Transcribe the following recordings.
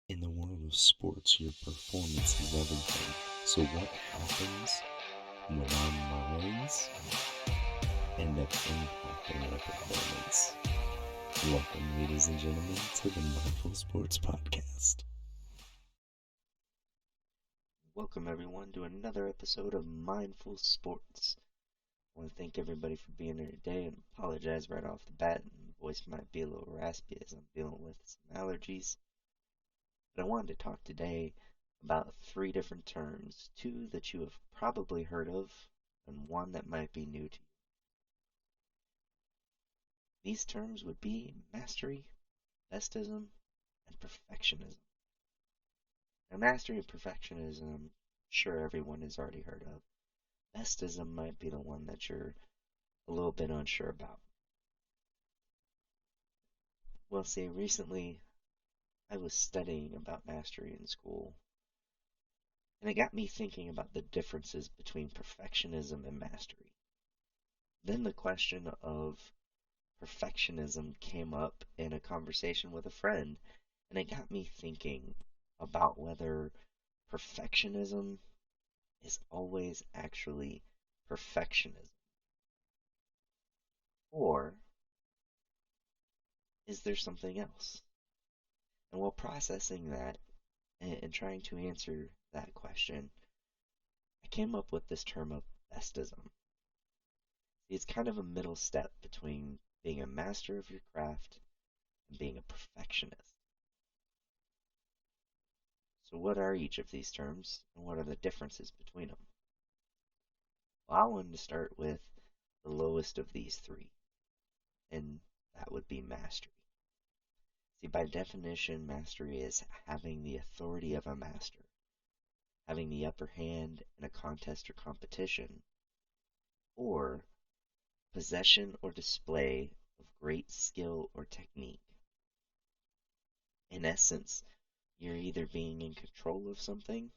In the world of sports, your performance is everything. So what happens when our minds end up impacting our performance? Welcome, ladies and gentlemen, to the Mindful Sports Podcast. Welcome, everyone, to another episode of Mindful Sports. I want to thank everybody for being here today and apologize right off the bat. The voice might be a little raspy as I'm dealing with some allergies. But I wanted to talk today about three different terms, two that you have probably heard of, and one that might be new to you. These terms would be mastery, bestism, and perfectionism. Now, mastery and perfectionism, I'm sure everyone has already heard of. Bestism might be the one that you're a little bit unsure about. Well, see, recently I was studying about mastery in school, and it got me thinking about the differences between perfectionism and mastery. Then the question of perfectionism came up in a conversation with a friend, and it got me thinking about whether perfectionism is always actually perfectionism, or is there something else? And while processing that and trying to answer that question, I came up with this term of bestism. It's kind of a middle step between being a master of your craft and being a perfectionist. So, what are each of these terms, and what are the differences between them? Well, I wanted to start with the lowest of these three, and that would be mastery. See, by definition, mastery is having the authority of a master, having the upper hand in a contest or competition, or possession or display of great skill or technique. In essence, you're either being in control of something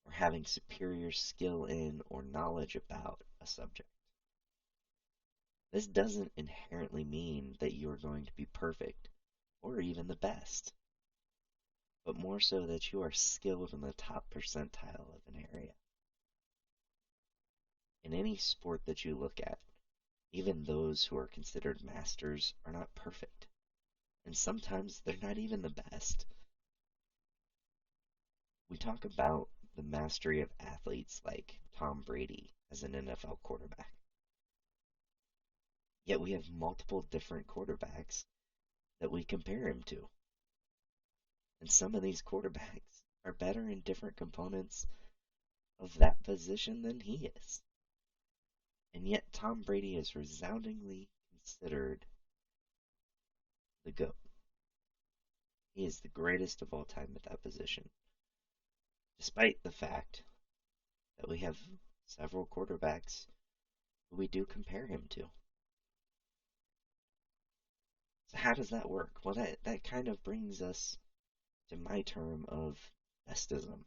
or having superior skill in or knowledge about a subject. This doesn't inherently mean that you are going to be perfect or even the best, but more so that you are skilled in the top percentile of an area. In any sport that you look at, even those who are considered masters are not perfect, and sometimes they're not even the best. We talk about the mastery of athletes like Tom Brady as an NFL quarterback. Yet we have multiple different quarterbacks that we compare him to. And some of these quarterbacks are better in different components of that position than he is. And yet Tom Brady is resoundingly considered the GOAT. He is the greatest of all time at that position, despite the fact that we have several quarterbacks who we do compare him to. So how does that work? Well, that kind of brings us to my term of bestism.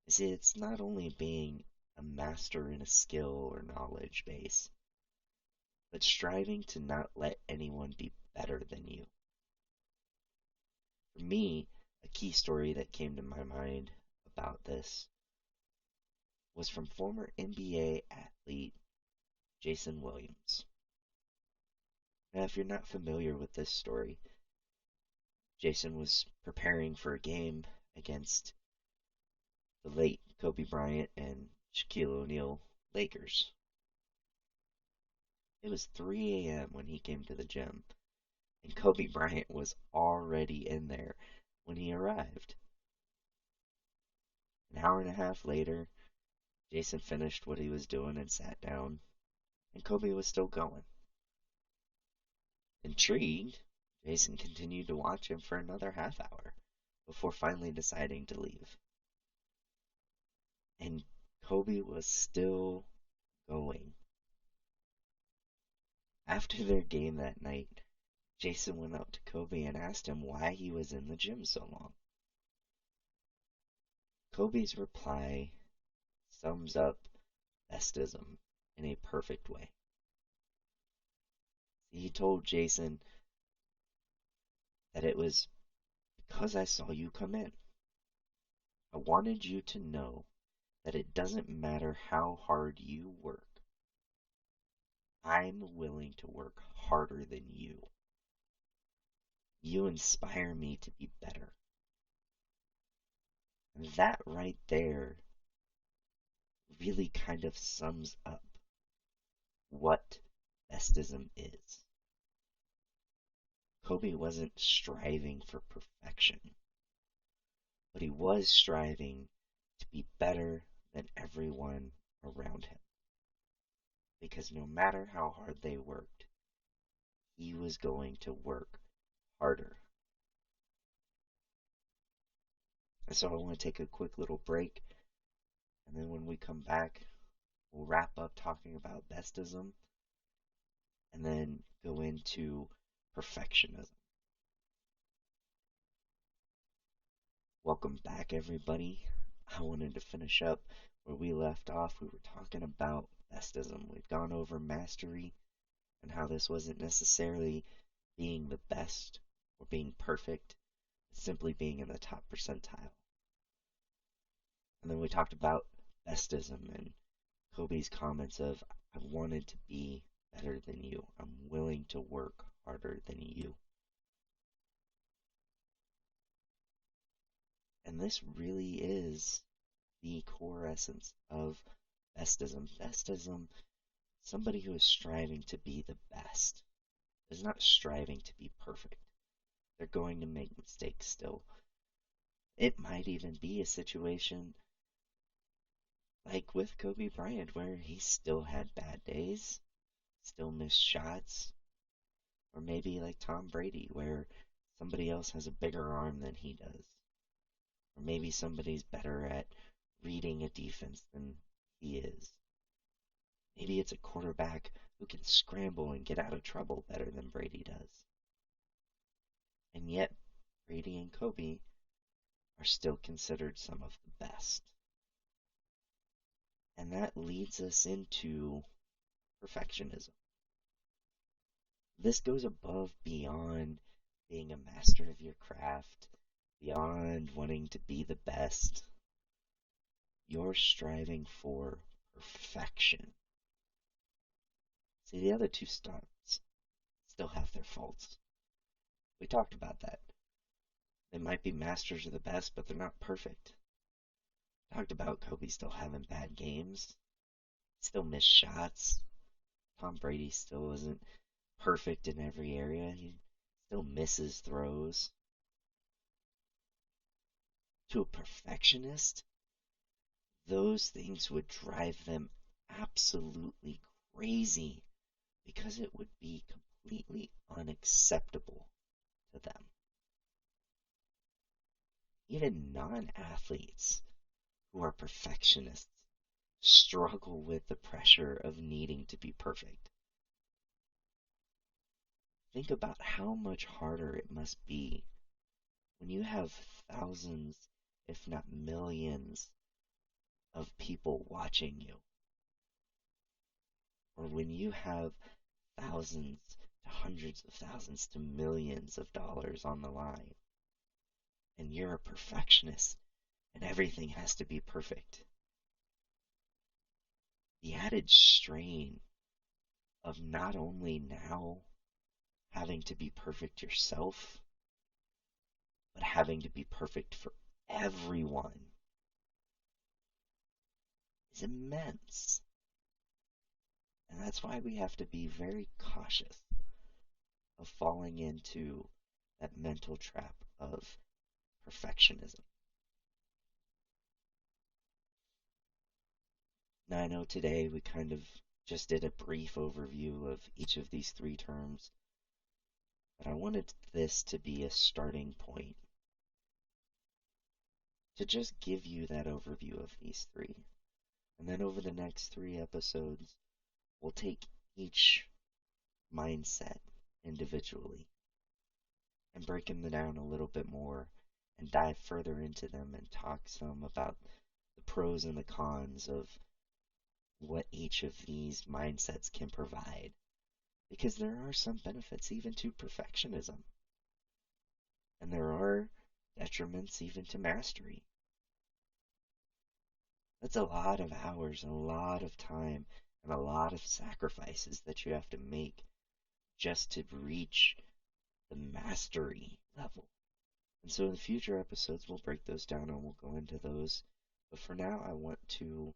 You see, it's not only being a master in a skill or knowledge base, but striving to not let anyone be better than you. For me, a key story that came to my mind about this was from former NBA athlete Jason Williams. Now, if you're not familiar with this story, Jason was preparing for a game against the late Kobe Bryant and Shaquille O'Neal Lakers. It was 3 a.m. when he came to the gym, and Kobe Bryant was already in there when he arrived. An hour and a half later, Jason finished what he was doing and sat down, and Kobe was still going. Intrigued, Jason continued to watch him for another half hour before finally deciding to leave. And Kobe was still going. After their game that night, Jason went up to Kobe and asked him why he was in the gym so long. Kobe's reply sums up bestism in a perfect way. He told Jason that it was Because I saw you come in. I wanted you to know that it doesn't matter how hard you work, I'm willing to work harder than you. You inspire me to be better. And that right there really kind of sums up what bestism is. Kobe wasn't striving for perfection, but he was striving to be better than everyone around him. Because no matter how hard they worked, he was going to work harder. And so I want to take a quick little break, and then when we come back, we'll wrap up talking about bestism and then go into perfectionism. Welcome back, everybody. I wanted to finish up where we left off. We were talking about bestism. We've gone over mastery and how this wasn't necessarily being the best or being perfect, it's simply being in the top percentile. And then we talked about bestism and Kobe's comments of, I wanted to be better than you. I'm willing to work harder than you. And this really is the core essence of bestism. Bestism, somebody who is striving to be the best, is not striving to be perfect. They're going to make mistakes still. It might even be a situation like with Kobe Bryant where he still had bad days, still missed shots, or maybe like Tom Brady where somebody else has a bigger arm than he does. Or maybe somebody's better at reading a defense than he is. Maybe it's a quarterback who can scramble and get out of trouble better than Brady does. And yet, Brady and Kobe are still considered some of the best. And that leads us into perfectionism. This goes above beyond being a master of your craft, beyond wanting to be the best. You're striving for perfection. See, the other two styles still have their faults. We talked about that. They might be masters of the best, but they're not perfect. Talked about Kobe still having bad games, still missed shots. Tom Brady still isn't perfect in every area. He still misses throws. To a perfectionist, those things would drive them absolutely crazy because it would be completely unacceptable to them. Even non-athletes who are perfectionists struggle with the pressure of needing to be perfect. Think about how much harder it must be when you have thousands, if not millions, of people watching you, or when you have thousands to hundreds of thousands to millions of dollars on the line, and you're a perfectionist, and everything has to be perfect. The added strain of not only now having to be perfect yourself, but having to be perfect for everyone is immense. And that's why we have to be very cautious of falling into that mental trap of perfectionism. Now, I know today we kind of just did a brief overview of each of these three terms, but I wanted this to be a starting point to just give you that overview of these three. And then over the next three episodes, we'll take each mindset individually and break them down a little bit more and dive further into them and talk some about the pros and the cons of what each of these mindsets can provide. Because there are some benefits even to perfectionism. And there are detriments even to mastery. That's a lot of hours, a lot of time, and a lot of sacrifices that you have to make just to reach the mastery level. And so in the future episodes, we'll break those down and we'll go into those. But for now, I want to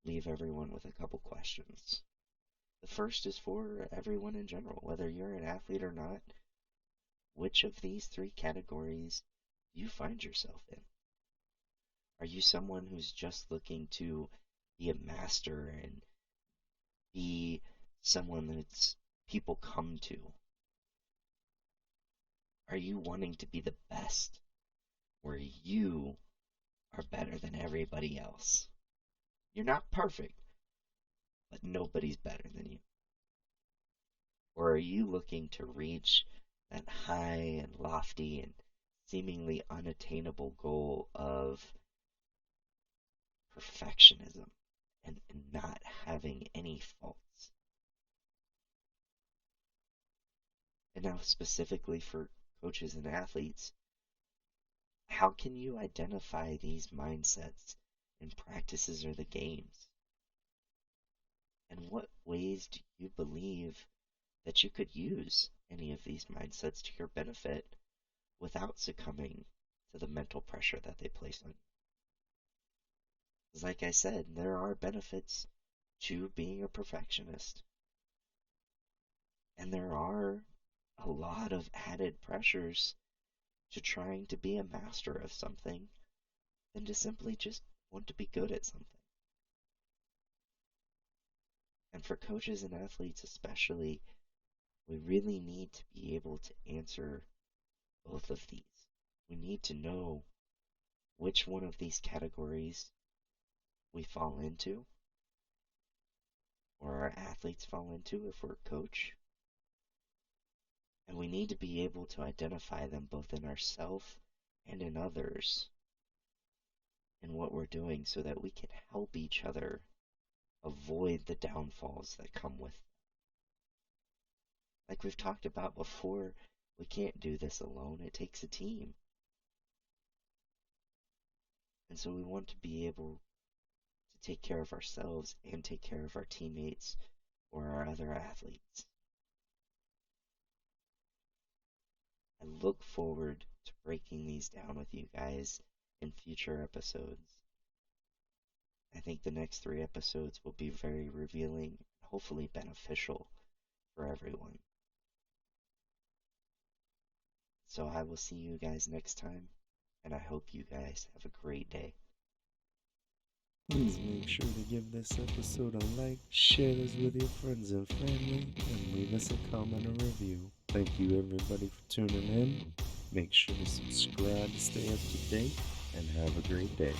leave everyone with a couple questions. The first is for everyone in general, whether you're an athlete or not. Which of these three categories do you find yourself in? Are you someone who's just looking to be a master and be someone that people come to? Are you wanting to be the best where you are better than everybody else? You're not perfect, but nobody's better than you. Or are you looking to reach that high and lofty and seemingly unattainable goal of perfectionism and not having any faults? And now, specifically for coaches and athletes, how can you identify these mindsets in practices or the games? And what ways do you believe that you could use any of these mindsets to your benefit without succumbing to the mental pressure that they place on you? Because, like I said, there are benefits to being a perfectionist, and there are a lot of added pressures to trying to be a master of something than to simply just want to be good at something. And for coaches and athletes especially, we really need to be able to answer both of these. We need to know which one of these categories we fall into, or our athletes fall into if we're a coach. And we need to be able to identify them both in ourselves and in others in what we're doing so that we can help each other avoid the downfalls that come with them. Like we've talked about before, we can't do this alone. It takes a team. And so we want to be able to take care of ourselves and take care of our teammates or our other athletes. I look forward to breaking these down with you guys in future episodes. I think the next three episodes will be very revealing and hopefully beneficial for everyone. So I will see you guys next time, and I hope you guys have a great day. Please make sure to give this episode a like, share this with your friends and family, and leave us a comment or review. Thank you everybody for tuning in. Make sure to subscribe to stay up to date, and have a great day.